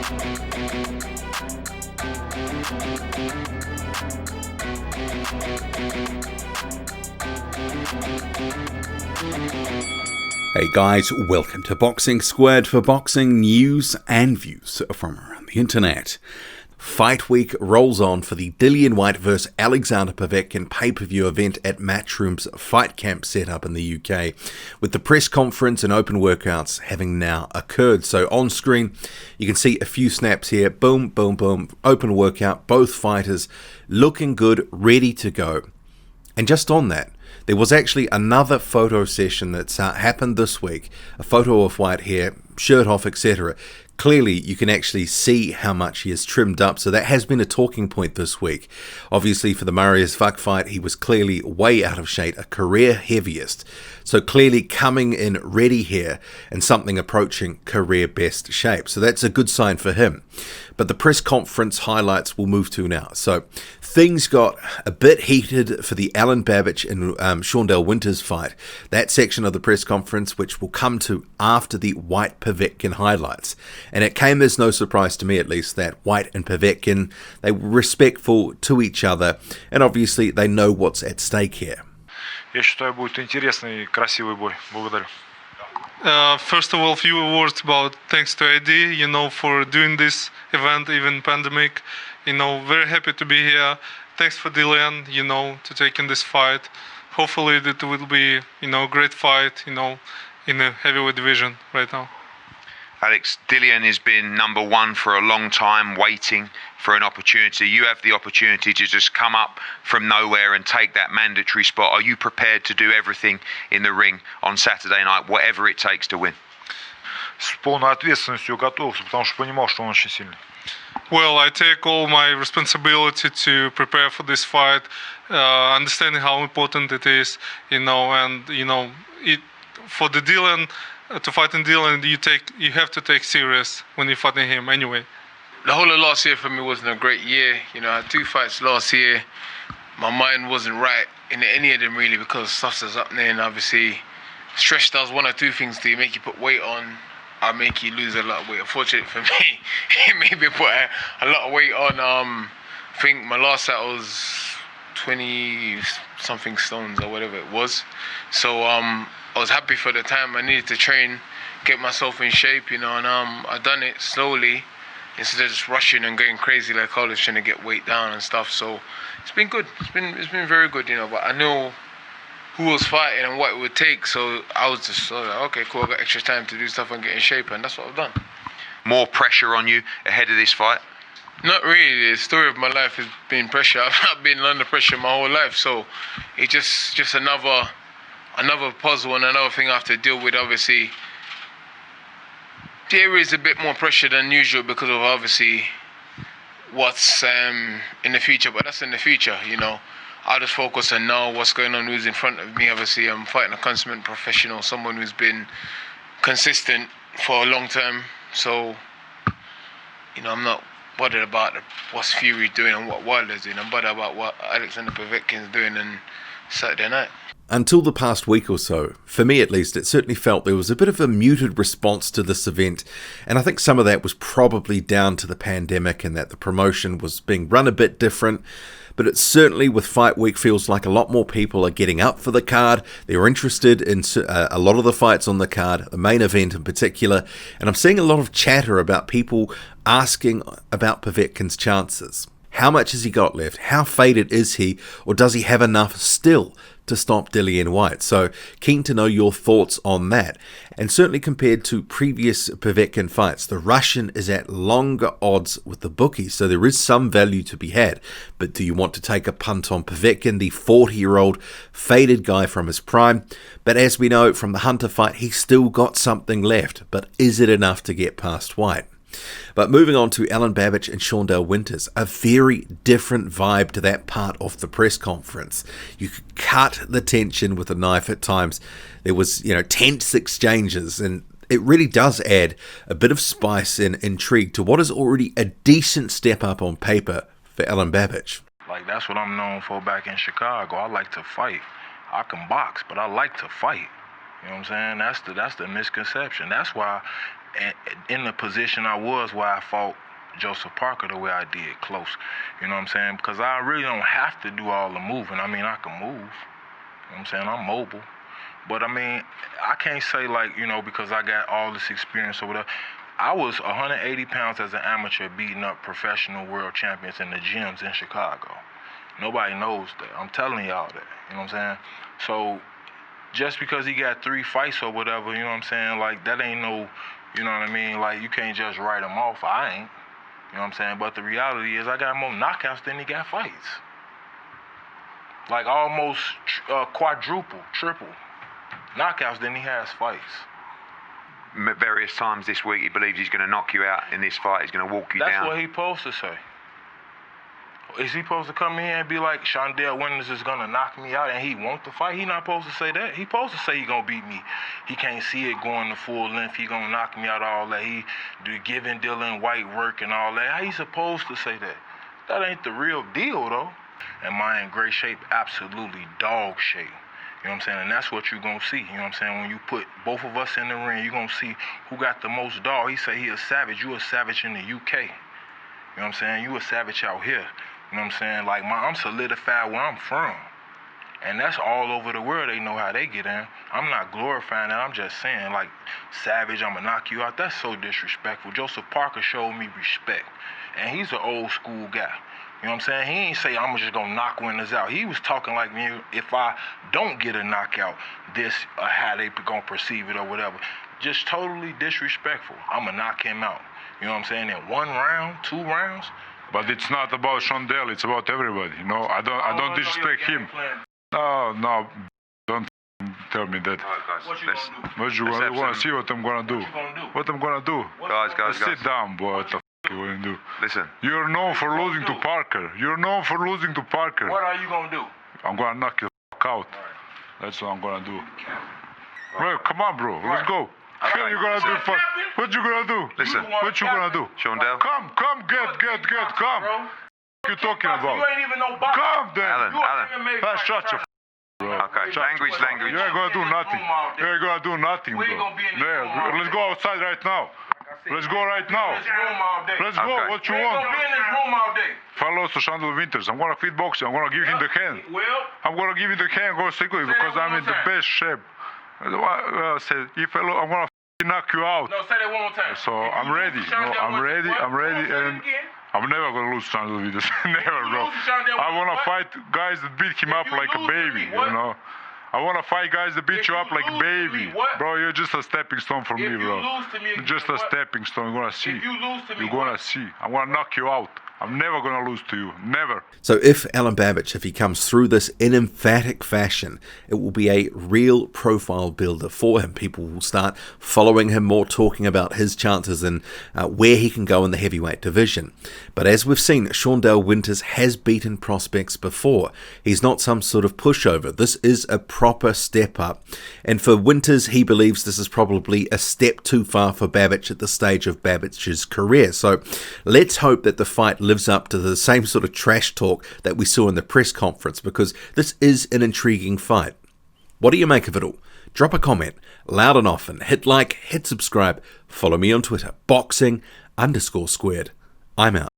Hey guys, welcome to Boxing Squared for boxing news and views from around the internet. Fight week rolls on for the Dillian Whyte vs Alexander Povetkin pay-per-view event at Matchroom's fight camp set up in the UK, with the press conference and open workouts having now occurred. So on screen, you can see a few snaps here. Boom, boom, boom. Open workout. Both fighters looking good, ready to go. And just on that, there was actually another photo session that's happened this week. A photo of Whyte here, shirt off, etc. Clearly, you can actually see how much he has trimmed up, so that has been a talking point this week. Obviously, for the Marius Vuk fight, he was clearly way out of shape, a career heaviest. So clearly coming in ready here and something approaching career best shape. So that's a good sign for him. But the press conference highlights we'll move to now. So things got a bit heated for the Alen Babic and Shawndell Winters fight. That section of the press conference, which we'll come to after the Whyte Povetkin highlights. And it came as no surprise to me, at least, that Whyte and Povetkin, they were respectful to each other, and obviously they know what's at stake here. Я считаю, будет интересный и красивый бой. Благодарю. First of all, few words about thanks to AD, for doing this event, even pandemic. Very happy to be here. Thanks for Dillian, to take in this fight. Hopefully it will be, a great fight, in the heavyweight division right now. Alex, Dillian has been number one for a long time, waiting for an opportunity. You have the opportunity to just come up from nowhere and take that mandatory spot. Are you prepared to do everything in the ring on Saturday night, whatever it takes to win? С полной ответственностью готов, потому что понимал, что он очень сильный. Well, I take all my responsibility to prepare for this fight, understanding how important it is, for the Dillian, to fight in Dillian, you have to take serious when you're fighting him anyway. The whole of last year for me wasn't a great year. I had 2 fights last year. My mind wasn't right in any of them really because stuff was happening. And obviously, stress does 1 or 2 things to you, make you put weight on. I make you lose a lot of weight. Unfortunately for me, it made me put a lot of weight on. I think my last fight was 20-something stones or whatever it was. So I was happy for the time. I needed to train, get myself in shape, and I done it slowly instead of just rushing and going crazy like I was trying to get weight down and stuff. So it's been good. It's been very good, But I know who was fighting and what it would take, so I was just like, okay, cool. I got extra time to do stuff and get in shape, and that's what I've done. More pressure on you ahead of this fight? Not really. The story of my life has been pressure. I've not been under pressure my whole life, so it's just another puzzle and another thing I have to deal with. Obviously, there is a bit more pressure than usual because of obviously what's in the future, but that's in the future, I just focus on now what's going on, who's in front of me. Obviously, I'm fighting a consummate professional, someone who's been consistent for a long time. So, I'm not bothered about what's Fury doing and what Wilder's doing. I'm bothered about what Alexander Povetkin's doing on Saturday night. Until the past week or so, for me at least, it certainly felt there was a bit of a muted response to this event, and I think some of that was probably down to the pandemic and that the promotion was being run a bit different. But it certainly, with Fight Week, feels like a lot more people are getting up for the card. They're interested in a lot of the fights on the card, the main event in particular. And I'm seeing a lot of chatter about people asking about Povetkin's chances. How much has he got left? How faded is he? Or does he have enough still to stop Dillian Whyte? So keen to know your thoughts on that. And certainly compared to previous Povetkin fights, the Russian is at longer odds with the bookies, so there is some value to be had. But do you want to take a punt on Povetkin, the 40-year-old faded guy from his prime? But as we know from the Hunter fight, he's still got something left. But is it enough to get past Whyte? But moving on to Alen Babic and Shawndell Winters, a very different vibe to that part of the press conference. You could cut the tension with a knife at times. There was, tense exchanges, and it really does add a bit of spice and intrigue to what is already a decent step up on paper for Alen Babic. Like, that's what I'm known for back in Chicago. I like to fight. I can box, but I like to fight. You know what I'm saying? That's the misconception. That's why, in the position I was, why I fought Joseph Parker the way I did, close. You know what I'm saying? Because I really don't have to do all the moving. I mean, I can move. You know what I'm saying? I'm mobile. But I mean, I can't say like, you know, because I got all this experience or whatever. I was 180 pounds as an amateur beating up professional world champions in the gyms in Chicago. Nobody knows that. I'm telling y'all that. You know what I'm saying? So just because he got 3 fights or whatever, you know what I'm saying? Like, that ain't no, you know what I mean? Like, you can't just write him off. I ain't. You know what I'm saying? But the reality is I got more knockouts than he got fights. Like, almost quadruple, triple knockouts than he has fights. Various times this week he believes he's going to knock you out in this fight. He's going to walk you down. That's what he's supposed to say. Is he supposed to come in here and be like, Shawndell Winters is going to knock me out and he want to fight? He not supposed to say that. He supposed to say he going to beat me. He can't see it going to full length. He going to knock me out, all that. He giving Dillian Whyte work and all that. How he supposed to say that? That ain't the real deal, though. Am I in great shape? Absolutely dog shape. You know what I'm saying? And that's what you're going to see. You know what I'm saying? When you put both of us in the ring, you're going to see who got the most dog. He say he a savage. You a savage in the UK. You know what I'm saying? You a savage out here. You know what I'm saying? Like, I'm solidified where I'm from. And that's all over the world. They know how they get in. I'm not glorifying that. I'm just saying, like, savage, I'm going to knock you out. That's so disrespectful. Joseph Parker showed me respect. And he's an old school guy. You know what I'm saying? He ain't say, I'm just going to knock Winters out. He was talking like me, if I don't get a knockout, this, how they going to perceive it or whatever. Just totally disrespectful. I'm going to knock him out. You know what I'm saying? In 1 round, 2 rounds. But it's not about Shawndell, it's about everybody. You know, I don't disrespect him. No, don't tell me that. What you gonna do? What you want to see what I'm gonna do? What I'm gonna do? Guys. Sit down, boy. What the f you gonna do? Listen. You're known for losing to Parker. You're known for losing to Parker. What are you gonna do? I'm gonna knock you the f out. That's what I'm gonna do. Bro, come on, bro. Let's go. Okay. You gonna do? What you gonna do? Listen. What you gonna do? Shawndell. Come, get, come. What you talking about? You ain't even no boxer. Come then. Alan. Shut your bro. Okay, language. You ain't gonna do nothing. You ain't gonna do nothing, bro. Yeah, let's go outside right now. Let's go right now. Let's go. Okay. What you We ain't want? gonna be in this room all day. Follow to Shawndell Winters. I'm gonna feed box you. I'm gonna give him the hand. I'm gonna give you the hand. Go stick with it because I'm in the best shape. Said, if I'm gonna knock you out. No, say that one more time. So I'm ready. No, I'm ready, and I'm never gonna lose Shawndell Winters. Never, bro. I wanna fight guys that beat him up like a baby, you know. I wanna fight guys that beat you up like a baby. Bro, you're just a stepping stone for me, bro. Just a stepping stone. You're gonna see. You're gonna see. I'm gonna knock you out. I'm never going to lose to you. Never. So if Alen Babic, if he comes through this in emphatic fashion, it will be a real profile builder for him. People will start following him more, talking about his chances and where he can go in the heavyweight division. But as we've seen, Shawndell Winters has beaten prospects before. He's not some sort of pushover. This is a proper step up. And for Winters, he believes this is probably a step too far for Babich at the stage of Babic's career. So let's hope that the fight lives up to the same sort of trash talk that we saw in the press conference, because this is an intriguing fight. What do you make of it all? Drop a comment, loud and often. Hit like, hit subscribe. Follow me on Twitter, boxing_squared. I'm out.